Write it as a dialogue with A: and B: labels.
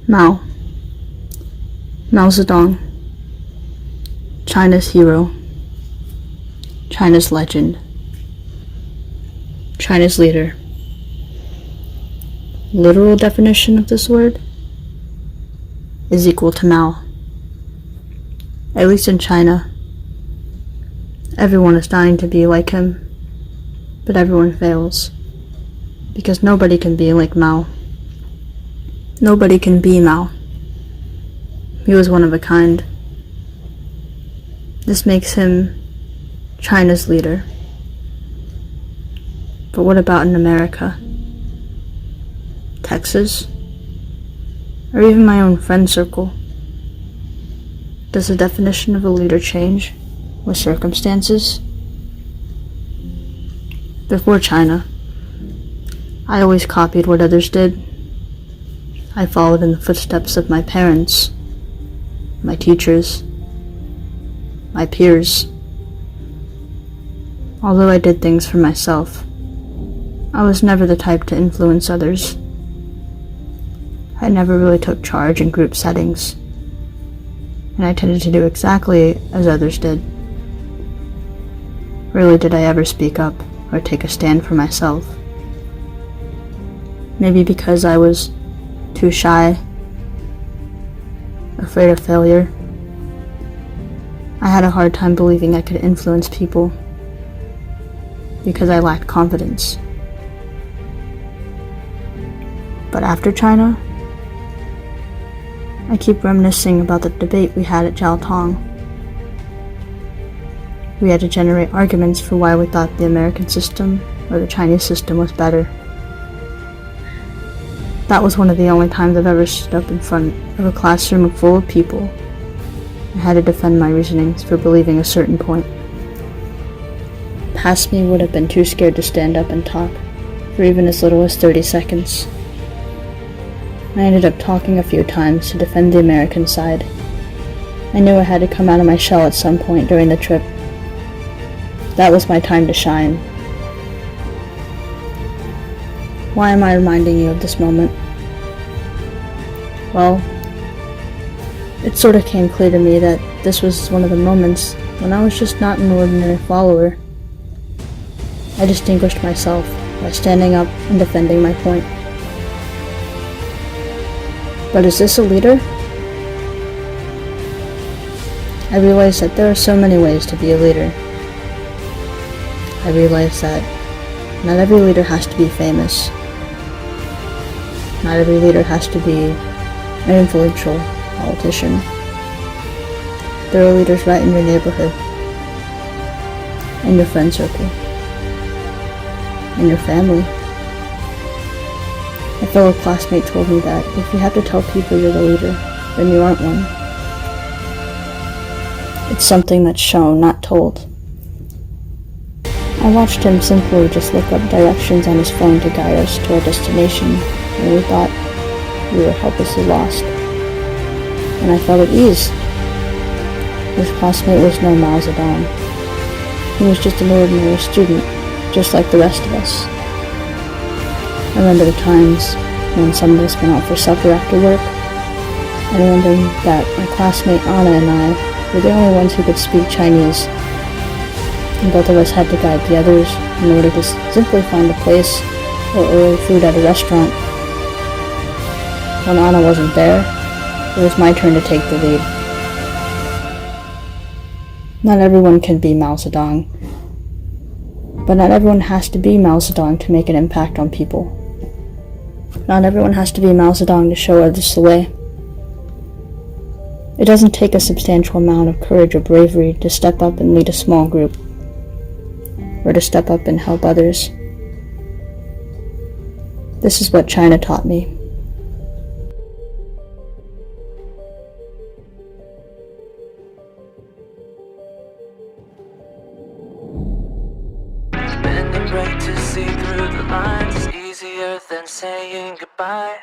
A: Mao. Mao Zedong. China's hero. China's legend. China's leader. Literal definition of this word is equal to Mao. At least in China, everyone is dying to be like him, but everyone fails, because nobody can be like Mao. Nobody can be Mao. He was one of a kind. This makes him China's leader. But what about in America? Texas? Or even my own friend circle? Does the definition of a leader change with circumstances? Before China, I always copied what others did. I followed in the footsteps of my parents, my teachers, my peers. Although I did things for myself, I was never the type to influence others. I never really took charge in group settings, and I tended to do exactly as others did. Rarely did I ever speak up or take a stand for myself. Maybe because I was too shy, afraid of failure. I had a hard time believing I could influence people because I lacked confidence. But after China, I keep reminiscing about the debate we had at Jiaotong. We had to generate arguments for why we thought the American system or the Chinese system was better. That was one of the only times I've ever stood up in front of a classroom full of people and had to defend my reasonings for believing a certain point. Past me would have been too scared to stand up and talk for even as little as 30 seconds. I ended up talking a few times to defend the American side. I knew I had to come out of my shell at some point during the trip. That was my time to shine. Why am I reminding you of this moment? Well, it sort of came clear to me that this was one of the moments when I was just not an ordinary follower. I distinguished myself by standing up and defending my point. But is this a leader? I realized that there are so many ways to be a leader. I realized that not every leader has to be famous. Not every leader has to be an influential politician. There are leaders right in your neighborhood, in your friend circle, in your family. A fellow classmate told me that if you have to tell people you're the leader, then you aren't one. It's something that's shown, not told. I watched him simply just look up directions on his phone to guide us to our destination, and we thought we were helplessly lost. And I felt at ease. This classmate was no Mao Zedong. He was just an ordinary student, just like the rest of us. I remember the times when some of us went out for supper after work, and remembering that my classmate Anna and I were the only ones who could speak Chinese, and both of us had to guide the others in order to simply find a place or order food at a restaurant. When Anna wasn't there, it was my turn to take the lead. Not everyone can be Mao Zedong, but not everyone has to be Mao Zedong to make an impact on people. Not everyone has to be Mao Zedong to show others the way. It doesn't take a substantial amount of courage or bravery to step up and lead a small group, or to step up and help others. This is what China taught me.
B: Bending right to see through the lines is easier than saying goodbye.